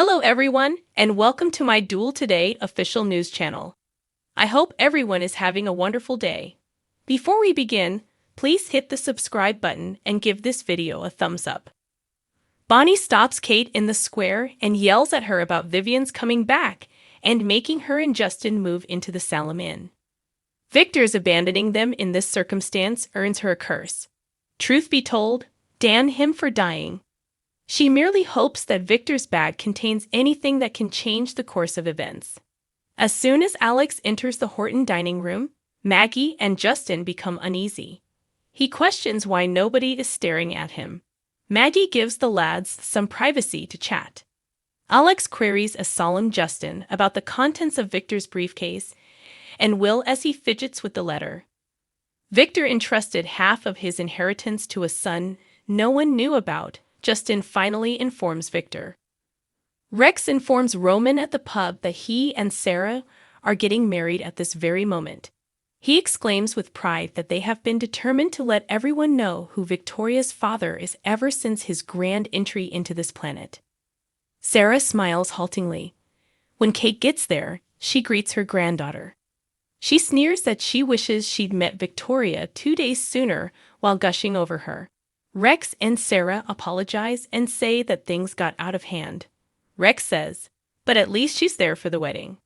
Hello everyone, and welcome to my Duel Today official news channel. I hope everyone is having a wonderful day. Before we begin, please hit the subscribe button and give this video a thumbs up. Bonnie stops Kate in the square and yells at her about Vivian's coming back and making her and Justin move into the Salem Inn. Victor's abandoning them in this circumstance earns her a curse. Truth be told, damn him for dying. She merely hopes that Victor's bag contains anything that can change the course of events. As soon as Alex enters the Horton dining room, Maggie and Justin become uneasy. He questions why nobody is staring at him. Maggie gives the lads some privacy to chat. Alex queries a solemn Justin about the contents of Victor's briefcase and Will as he fidgets with the letter. Victor entrusted half of his inheritance to a son no one knew about. Justin finally informs Victor. Rex informs Roman at the pub that he and Sarah are getting married at this very moment. He exclaims with pride that they have been determined to let everyone know who Victoria's father is ever since his grand entry into this planet. Sarah smiles haltingly. When Kate gets there, she greets her granddaughter. She sneers that she wishes she'd met Victoria 2 days sooner while gushing over her. Rex and Sarah apologize and say that things got out of hand. Rex says, but at least she's there for the wedding.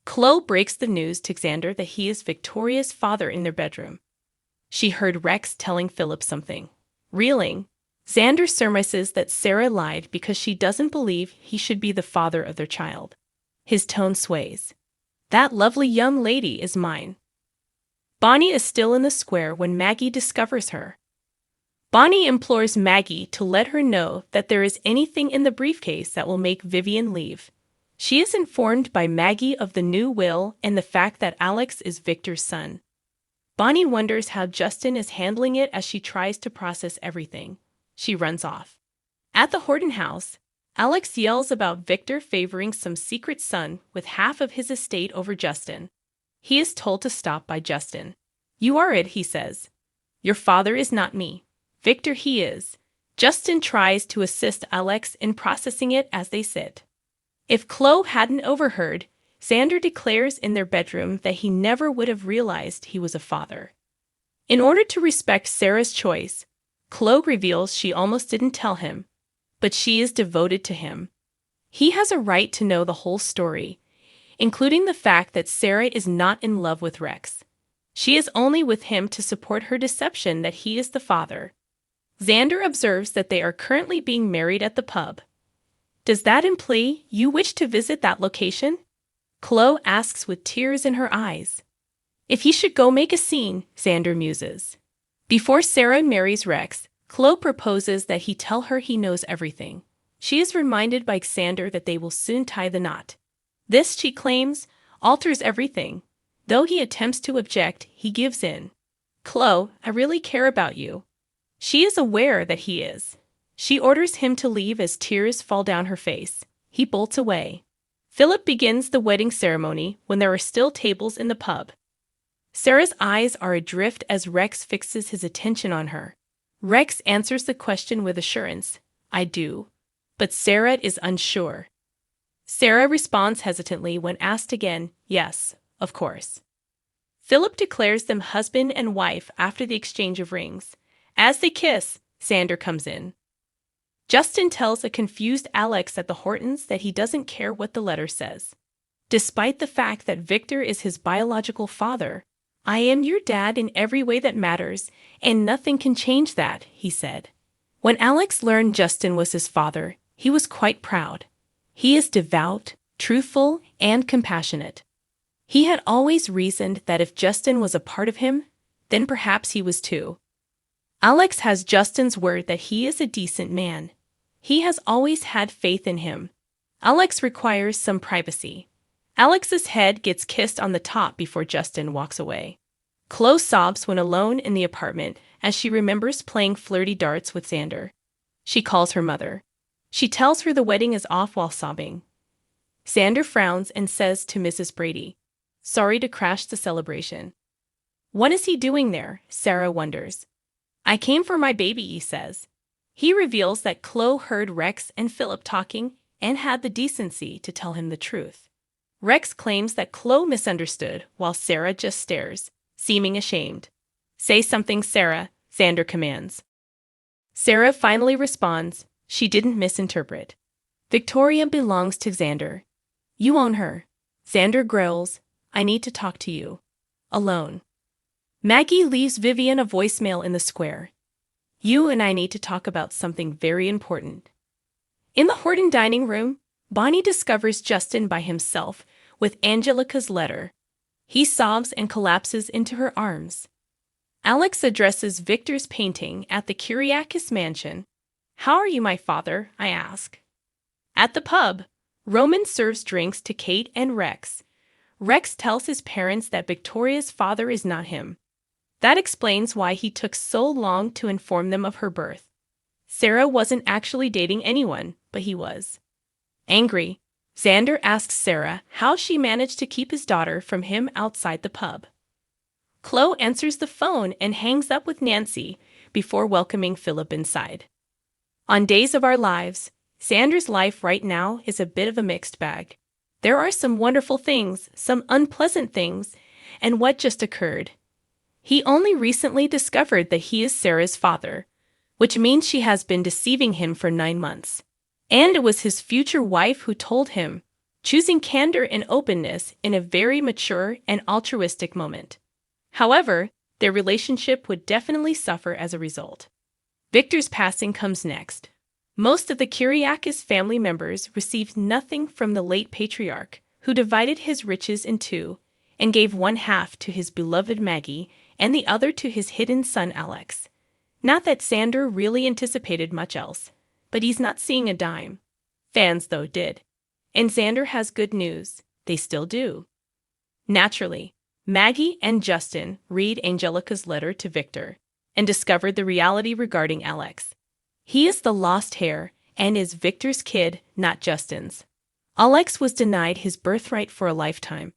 Chloe breaks the news to Xander that he is Victoria's father in their bedroom. She heard Rex telling Philip something. Reeling, Xander surmises that Sarah lied because she doesn't believe he should be the father of their child. His tone sways. That lovely young lady is mine. Bonnie is still in the square when Maggie discovers her. Bonnie implores Maggie to let her know that there is anything in the briefcase that will make Vivian leave. She is informed by Maggie of the new will and the fact that Alex is Victor's son. Bonnie wonders how Justin is handling it as she tries to process everything. She runs off. At the Horton house, Alex yells about Victor favoring some secret son with half of his estate over Justin. He is told to stop by Justin. You are it, he says. Your father is not me. Victor he is. Justin tries to assist Alex in processing it as they sit. If Chloe hadn't overheard, Xander declares in their bedroom that he never would have realized he was a father. In order to respect Sarah's choice, Chloe reveals she almost didn't tell him, but she is devoted to him. He has a right to know the whole story, including the fact that Sarah is not in love with Rex. She is only with him to support her deception that he is the father. Xander observes that they are currently being married at the pub. Does that imply you wish to visit that location? Chloe asks with tears in her eyes. If he should go make a scene, Xander muses. Before Sarah marries Rex, Chloe proposes that he tell her he knows everything. She is reminded by Xander that they will soon tie the knot. This, she claims, alters everything. Though he attempts to object, he gives in. Chloe, I really care about you. She is aware that he is. She orders him to leave as tears fall down her face. He bolts away. Philip begins the wedding ceremony when there are still tables in the pub. Sarah's eyes are adrift as Rex fixes his attention on her. Rex answers the question with assurance, I do. But Sarah is unsure. Sarah responds hesitantly when asked again, yes, of course. Philip declares them husband and wife after the exchange of rings. As they kiss, Xander comes in. Justin tells a confused Alex at the Hortons that he doesn't care what the letter says. Despite the fact that Victor is his biological father, I am your dad in every way that matters, and nothing can change that, he said. When Alex learned Justin was his father, he was quite proud. He is devout, truthful, and compassionate. He had always reasoned that if Justin was a part of him, then perhaps he was too. Alex has Justin's word that he is a decent man. He has always had faith in him. Alex requires some privacy. Alex's head gets kissed on the top before Justin walks away. Chloe sobs when alone in the apartment as she remembers playing flirty darts with Xander. She calls her mother. She tells her the wedding is off while sobbing. Xander frowns and says to Mrs. Brady, sorry to crash the celebration. What is he doing there? Sarah wonders. I came for my baby, he says. He reveals that Chloe heard Rex and Philip talking and had the decency to tell him the truth. Rex claims that Chloe misunderstood while Sarah just stares, seeming ashamed. "Say something, Sarah," Xander commands. Sarah finally responds, she didn't misinterpret. "Victoria belongs to Xander. You own her." Xander growls, "I need to talk to you. Alone." Maggie leaves Vivian a voicemail in the square. "You and I need to talk about something very important." In the Horton dining room, Bonnie discovers Justin by himself with Angelica's letter. He sobs and collapses into her arms. Alex addresses Victor's painting at the Kyriakis mansion. "How are you, my father?" I ask. At the pub, Roman serves drinks to Kate and Rex. Rex tells his parents that Victoria's father is not him. That explains why he took so long to inform them of her birth. Sarah wasn't actually dating anyone, but he was. Angry, Xander asks Sarah how she managed to keep his daughter from him outside the pub. Chloe answers the phone and hangs up with Nancy before welcoming Philip inside. On Days of Our Lives, Xander's life right now is a bit of a mixed bag. There are some wonderful things, some unpleasant things, and what just occurred. He only recently discovered that he is Sarah's father, which means she has been deceiving him for 9 months. And it was his future wife who told him, choosing candor and openness in a very mature and altruistic moment. However, their relationship would definitely suffer as a result. Victor's passing comes next. Most of the Kyriakis family members received nothing from the late patriarch, who divided his riches in two and gave one half to his beloved Maggie and the other to his hidden son Alex. Not that Xander really anticipated much else, but he's not seeing a dime. Fans, though, did. And Xander has good news. They still do. Naturally, Maggie and Justin read Angelica's letter to Victor and discovered the reality regarding Alex. He is the lost heir and is Victor's kid, not Justin's. Alex was denied his birthright for a lifetime,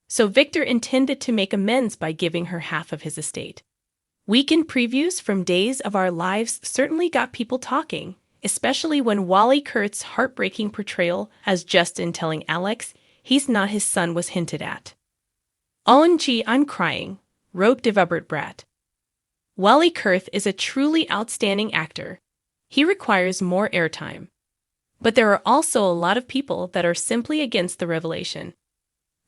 so Victor intended to make amends by giving her half of his estate. Weekend previews from Days of Our Lives certainly got people talking, especially when Wally Kurt's heartbreaking portrayal as Justin telling Alex he's not his son was hinted at. "OMG, I'm crying," wrote Devabert Brat. Wally Kurth is a truly outstanding actor. He requires more airtime. But there are also a lot of people that are simply against the revelation.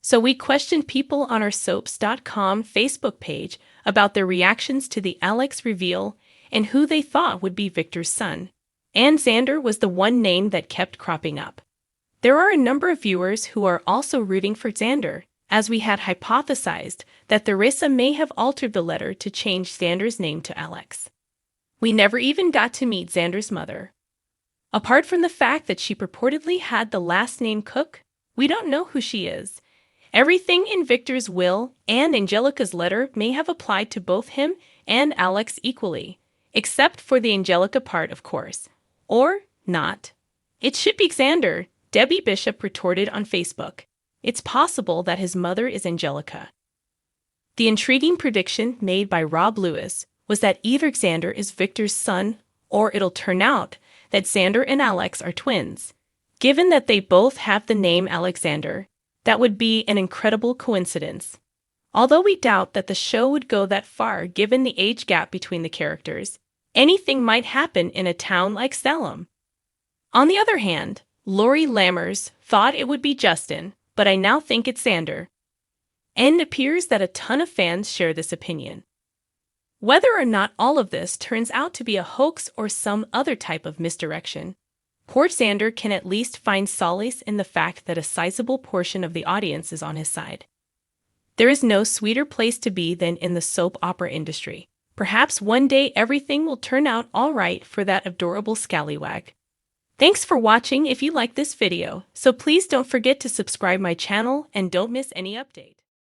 So we questioned people on our Soaps.com Facebook page about their reactions to the Alex reveal and who they thought would be Victor's son. And Xander was the one name that kept cropping up. There are a number of viewers who are also rooting for Xander, as we had hypothesized that Theresa may have altered the letter to change Xander's name to Alex. We never even got to meet Xander's mother. Apart from the fact that she purportedly had the last name Cook, we don't know who she is. Everything in Victor's will and Angelica's letter may have applied to both him and Alex equally, except for the Angelica part, of course. Or not. "It should be Xander," Debbie Bishop retorted on Facebook. It's possible that his mother is Angelica. The intriguing prediction made by Rob Lewis was that either Xander is Victor's son or it'll turn out that Xander and Alex are twins. Given that they both have the name Alexander, that would be an incredible coincidence. Although we doubt that the show would go that far given the age gap between the characters, anything might happen in a town like Salem. On the other hand, Lori Lammers thought it would be Justin, but I now think it's Xander. And it appears that a ton of fans share this opinion. Whether or not all of this turns out to be a hoax or some other type of misdirection, poor Xander can at least find solace in the fact that a sizable portion of the audience is on his side. There is no sweeter place to be than in the soap opera industry. Perhaps one day everything will turn out all right for that adorable scallywag. Thanks for watching if you like this video, so please don't forget to subscribe my channel and don't miss any update.